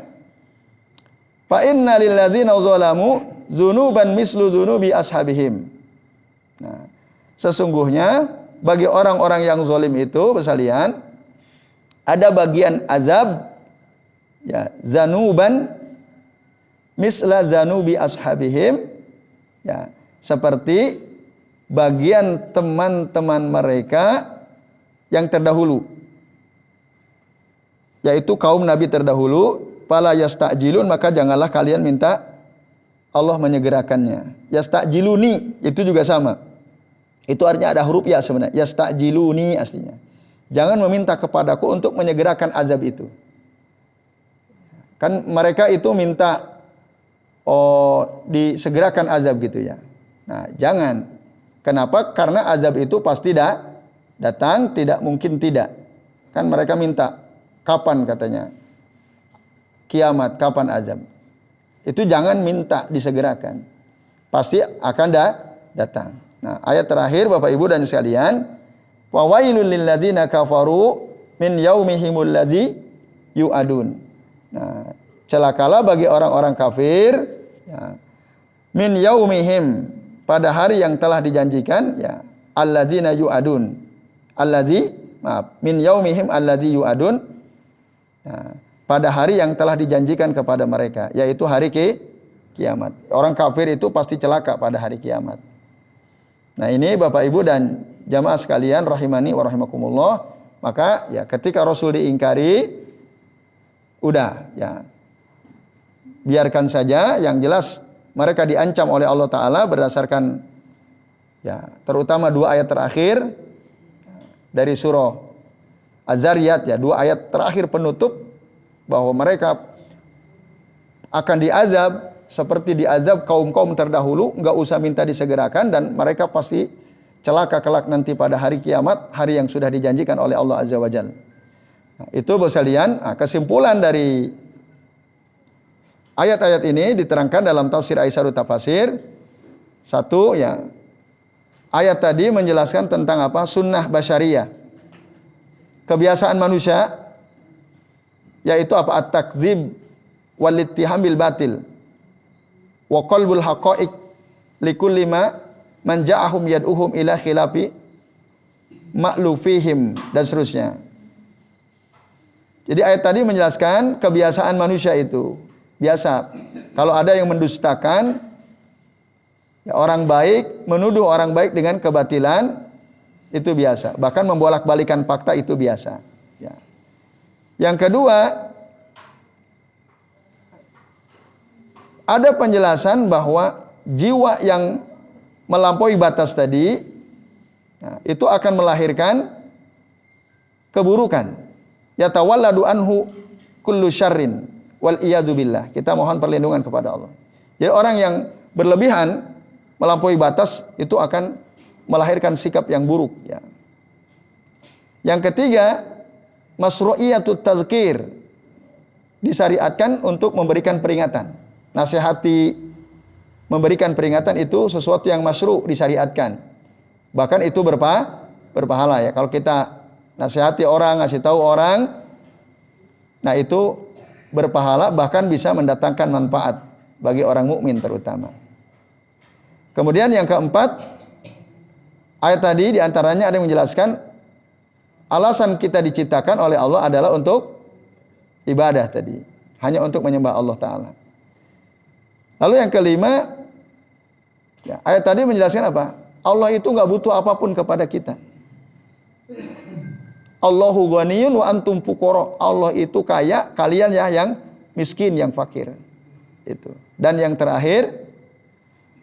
fa inna lil ladzina zalamu dzunuban mislu dzunubi ashabihim. Nah, sesungguhnya bagi orang-orang yang zalim itu, sekalian, ada bagian azab ya, zanuban misla zanubi ashabihim, ya, seperti bagian teman-teman mereka yang terdahulu, yaitu kaum Nabi terdahulu. Fala yasta'jilun, maka janganlah kalian minta Allah menyegerakannya. Yasta'jiluni itu juga sama. Itu artinya ada huruf ya sebenarnya. Yasta'jiluni aslinya. Jangan meminta kepadaku untuk menyegerakan azab itu. Kan mereka itu minta disegerakan azab gitu ya. Nah, jangan. Kenapa? Karena azab itu pasti datang, tidak mungkin tidak. Kan mereka minta, kapan katanya? Kiamat, kapan azab? Itu jangan minta disegerakan. Pasti akan datang. Nah, ayat terakhir Bapak Ibu dan sekalian, wa wailul lil ladzina kafaru min yaumihimul ladzi yu'adun. Nah, celakalah bagi orang-orang kafir ya, min yaumihim, pada hari yang telah dijanjikan ya, alladzina yu'adun. Min yaumihim alladzi yu'adun. Nah, pada hari yang telah dijanjikan kepada mereka, yaitu hari kiamat. Orang kafir itu pasti celaka pada hari kiamat. Nah, ini Bapak Ibu dan jamaah sekalian rahimani wa rahimakumullah, maka ya ketika Rasul diingkari, udah ya, biarkan saja. Yang jelas mereka diancam oleh Allah Ta'ala berdasarkan ya, terutama 2 ayat terakhir dari surah Az-Zariyat ya, 2 ayat terakhir penutup, bahwa mereka akan diazab seperti diazab kaum-kaum terdahulu, enggak usah minta disegerakan, dan mereka pasti celaka kelak nanti pada hari kiamat, hari yang sudah dijanjikan oleh Allah Azza wa Jalla. Nah, itu sekalian, kesimpulan dari ayat-ayat ini diterangkan dalam tafsir Aisarut Tafasir. Satu ya, ayat tadi menjelaskan tentang apa? Sunnah basyariyah, kebiasaan manusia, yaitu apa? At-takdzib wal ittiham bil batil wa qalbul haqa'iq likulli ma man ja'ahum yad'uhum ila khilafi ma'lufihim, dan seterusnya. Jadi ayat tadi menjelaskan kebiasaan manusia itu biasa. Kalau ada yang mendustakan ya, orang baik menuduh orang baik dengan kebatilan, itu biasa. Bahkan membolak-balikan fakta itu biasa ya. Yang kedua, ada penjelasan bahwa jiwa yang melampaui batas tadi, nah, itu akan melahirkan keburukan. Yatawalladu anhu kullu syarrin wal iyadu billah. Kita mohon perlindungan kepada Allah. Jadi orang yang berlebihan melampaui batas itu akan melahirkan sikap yang buruk ya. Yang ketiga, masru'iyatut tazkir, disyariatkan untuk memberikan peringatan. Nasihati, memberikan peringatan itu sesuatu yang masyru', disyariatkan. Bahkan itu berpahala ya. Kalau kita nasihati orang, ngasih tahu orang, nah itu berpahala, bahkan bisa mendatangkan manfaat bagi orang mukmin terutama. Kemudian yang keempat, ayat tadi diantaranya ada yang menjelaskan alasan kita diciptakan oleh Allah adalah untuk ibadah tadi, hanya untuk menyembah Allah Ta'ala. Lalu yang kelima, ya, ayat tadi menjelaskan apa? Allah itu nggak butuh apapun kepada kita. Allahu ghaniyun wa antum fuqara. Allah itu kaya, kalian ya yang miskin, yang fakir. Itu. Dan yang terakhir,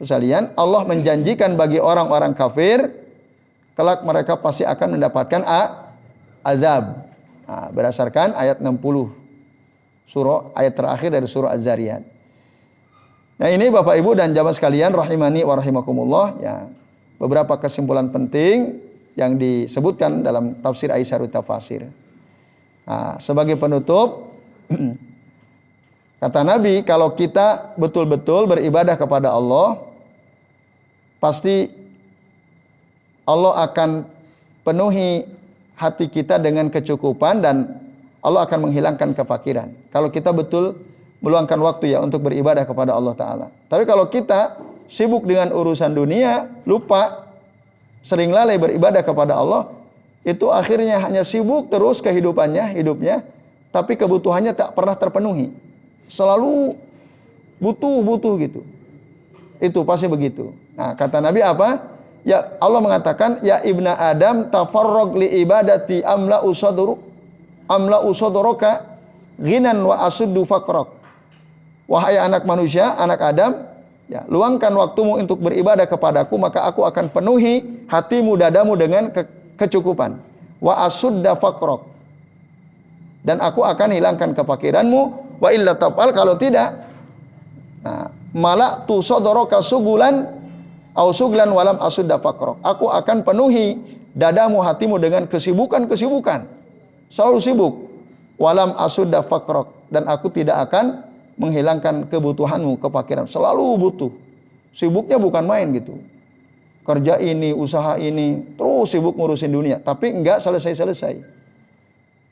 sekalian, Allah menjanjikan bagi orang-orang kafir, kelak mereka pasti akan mendapatkan azab. Nah, berdasarkan ayat 60 surah, ayat terakhir dari surah Az-Zariyat. Nah, ini Bapak Ibu dan jamaah sekalian rahimani wa rahimakumullah ya, beberapa kesimpulan penting yang disebutkan dalam tafsir Aisarut Tafasir. Nah, sebagai penutup, kata Nabi, kalau kita betul-betul beribadah kepada Allah, pasti Allah akan penuhi hati kita dengan kecukupan, dan Allah akan menghilangkan kefakiran. Kalau kita betul meluangkan waktu ya untuk beribadah kepada Allah Ta'ala. Tapi kalau kita sibuk dengan urusan dunia, lupa, sering lalai beribadah kepada Allah, itu akhirnya hanya sibuk terus hidupnya, tapi kebutuhannya tak pernah terpenuhi. Selalu butuh gitu. Itu pasti begitu. Nah, kata Nabi apa? Ya, Allah mengatakan, ya ibna Adam tafarrog li ibadati amla usodoroka ghinan wa asuddu fakrok. Wahai anak manusia, anak Adam, Ya, luangkan waktumu untuk beribadah kepadaku, maka aku akan penuhi hatimu, dadamu dengan kecukupan. Wa asudda faqrok. Dan aku akan hilangkan kefakiranmu. Wa illa taf'al, kalau tidak, nah, malah tu sodoroka sugulan au suglan walam asudda faqrok. Aku akan penuhi dadamu, hatimu dengan kesibukan-kesibukan. Selalu sibuk. Walam asudda faqrok. Dan aku tidak akan menghilangkan kebutuhanmu, kefakiran. Selalu butuh. Sibuknya bukan main gitu. Kerja ini, usaha ini, terus sibuk ngurusin dunia. Tapi enggak selesai-selesai.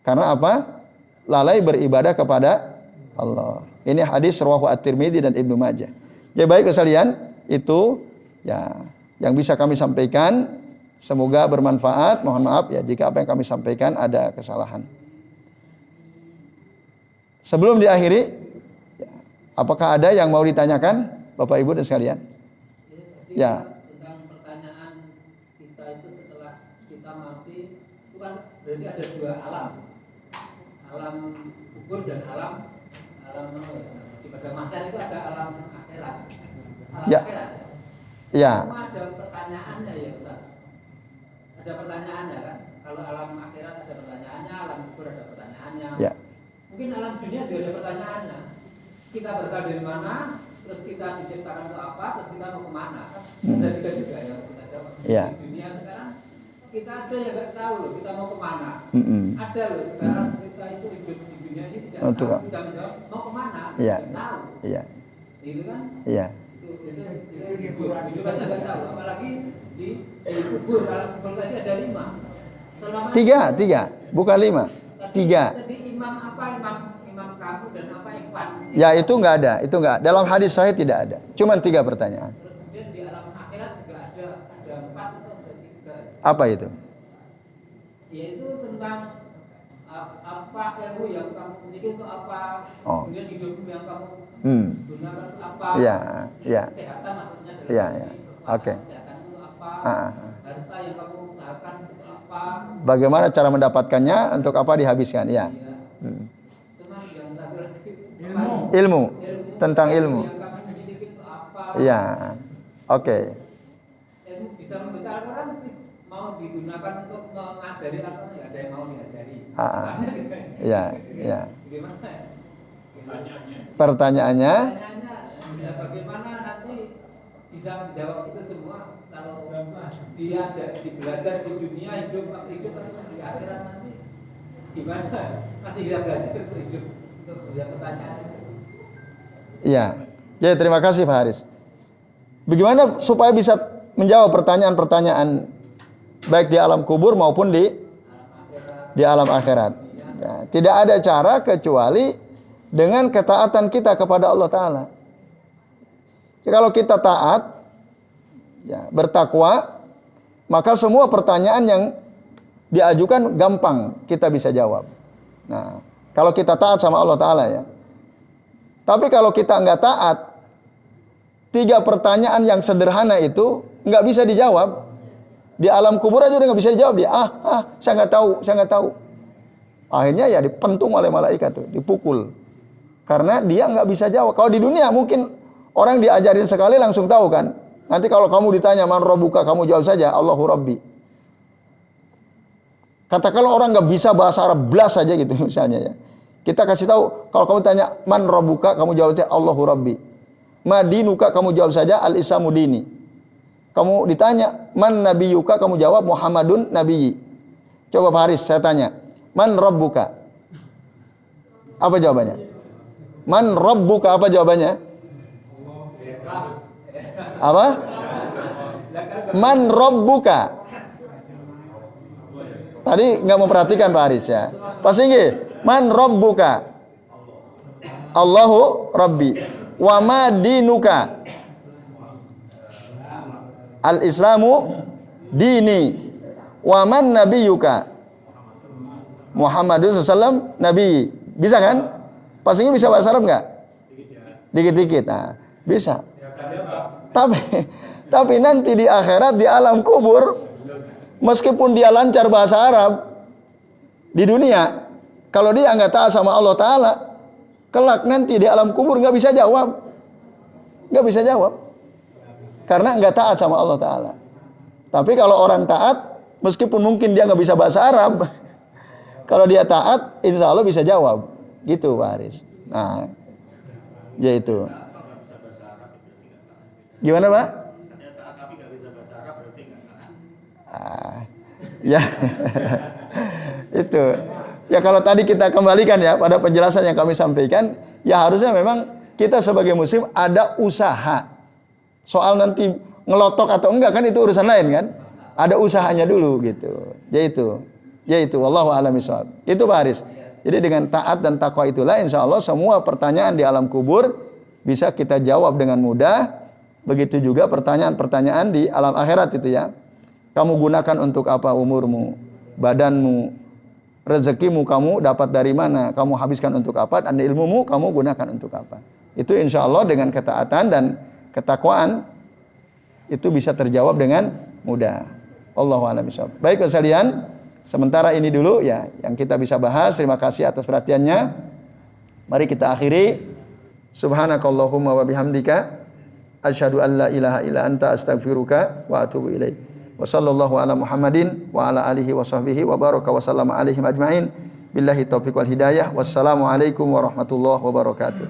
Karena apa? Lalai beribadah kepada Allah. Ini hadis rawahu At-Tirmidzi dan Ibnu Majah. Jadi baik sekalian, itu ya yang bisa kami sampaikan. Semoga bermanfaat. Mohon maaf ya jika apa yang kami sampaikan ada kesalahan. Sebelum diakhiri, apakah ada yang mau ditanyakan, Bapak Ibu dan sekalian? Ya. Tentang pertanyaan kita itu setelah kita mati, itu kan berarti ada dua alam, alam kubur dan alam di pada mahsyar itu ada alam akhirat. Alam Ya. akhirat. Ya. Cuma ada pertanyaannya ya Ustaz. Ada pertanyaannya kan? Kalau alam akhirat ada pertanyaannya, alam kubur ada pertanyaannya. Ya. Mungkin alam dunia juga ada pertanyaannya. Kita berasal dari mana, terus kita diciptakan untuk apa, terus kita mau kemana? Ada juga yang kita jawab. Ya. Di dunia sekarang kita ada yang nggak tahu loh, kita mau kemana. Ada loh sekarang kita itu hidup di dunia ini tidak Untuk tahu, bisa menjawab mau kemana, Iya. tidak tahu. Iya. Itu kan? Iya. Hidup aja nggak tahu, apalagi di kubur. Alam kubur tadi ada 5. Selama Tiga, bukan 5. 3. Tadi imam apa, imam kamu dan apa ikhwan. Ya itu enggak ada, itu enggak. Dalam hadis sahih tidak ada. Cuman 3 pertanyaan. Terus kemudian di alam akhirat juga ada 4 atau ada 3. Apa itu? Yaitu tentang apa ilmu yang kamu miliki itu apa, Oh. kemudian hidupmu yang kamu gunakan itu apa, Ya, ya. kesehatan maksudnya dalam Ya, ini ya. itu apa, Oke. kesehatan itu apa, Ah. harta yang kamu usahakan itu apa. Bagaimana cara mendapatkannya, untuk apa dihabiskan? Ya. Iya. Cuma yang satu lagi Ilmu. Tentang ilmu. yang kamu miliki itu apa. Ya. Oke. Ilmu bisa membaca Al-Quran mau digunakan untuk mengajari atau tidak ada yang mau diajari. Ya, ya. Gimana? Pertanyaannya, Bisa bagaimana nanti bisa menjawab itu semua kalau dia belajar di dunia hidup atau di akhirat nanti gimana? Masih bisa belajar untuk hidup untuk banyak pertanyaan. iya. Jadi terima kasih Pak Haris. Bagaimana supaya bisa menjawab pertanyaan-pertanyaan baik di alam kubur maupun di alam akhirat? Ya, tidak ada cara kecuali dengan ketaatan kita kepada Allah Ta'ala. Jadi kalau kita taat, ya, bertakwa, maka semua pertanyaan yang diajukan gampang kita bisa jawab. Nah, kalau kita taat sama Allah Ta'ala ya. Tapi kalau kita nggak taat, 3 pertanyaan yang sederhana itu nggak bisa dijawab. Di alam kubur aja udah nggak bisa dijawab dia. Saya nggak tahu. Akhirnya ya dipentung oleh malaikat tuh, dipukul. Karena dia nggak bisa jawab. Kalau di dunia mungkin orang diajarin sekali langsung tahu kan. Nanti kalau kamu ditanya man rabbuka, kamu jawab saja Allahu Rabbi. Katakanlah orang nggak bisa bahasa Arab blas saja gitu misalnya ya. Kita kasih tahu, kalau kamu tanya man rabbuka, kamu jawab saja Allahu Rabbi. Madinuka, kamu jawab saja al-Islamu dini. Kamu ditanya man nabiyuka, kamu jawab Muhammadun nabiyyi. Coba Pak Haris saya tanya, man rabbuka? Apa jawabannya? Man rabbuka, apa jawabannya? Apa? Man rabbuka. Tadi nggak memperhatikan Pak Haris ya. Pak Singgi, man rabbuka? Allahu Rabbi. Wa ma dinuka? Al-Islamu dini. Wa man nabiyuka? Muhammadun sallallahu nabi. Bisa kan? Pak Singgi bisa bahasa Arab nggak? Dikit-dikit. Nah, bisa. Tapi nanti di akhirat, di alam kubur, meskipun dia lancar bahasa Arab di dunia, kalau dia nggak taat sama Allah Ta'ala, kelak nanti di alam kubur nggak bisa jawab. Nggak bisa jawab. karena nggak taat sama Allah Ta'ala. Tapi kalau orang taat, meskipun mungkin dia nggak bisa bahasa Arab, kalau dia taat, insya Allah bisa jawab. Gitu Pak Haris. Nah, ya itu. Gimana Pak? Ya, itu. Ya kalau tadi kita kembalikan ya pada penjelasan yang kami sampaikan, ya harusnya memang kita sebagai muslim ada usaha. Soal nanti ngelotok atau enggak kan itu urusan lain kan? Ada usahanya dulu gitu. Yaitu wallahu a'lam bishawab. Itu Pak Haris. Jadi dengan taat dan takwa itulah insya Allah semua pertanyaan di alam kubur bisa kita jawab dengan mudah. Begitu juga pertanyaan-pertanyaan di alam akhirat itu ya. Kamu gunakan untuk apa umurmu, badanmu, rezekimu kamu dapat dari mana, kamu habiskan untuk apa, dan ilmumu kamu gunakan untuk apa. Itu insya Allah dengan ketaatan dan ketakwaan itu bisa terjawab dengan mudah. Allahu a'lam bishawab. Baik sekalian, sementara ini dulu ya yang kita bisa bahas. Terima kasih atas perhatiannya. Mari kita akhiri. Subhanakallahumma wa bihamdika asyhadu an la ilaha illa anta astaghfiruka wa atubu ilaik. Wa sallallahu ala Muhammadin wa ala alihi wa sahbihi wa baraka wa sallama alaihim ajmain. Billahi taufiq wal hidayah. Wassalamu alaikum warahmatullahi wabarakatuh.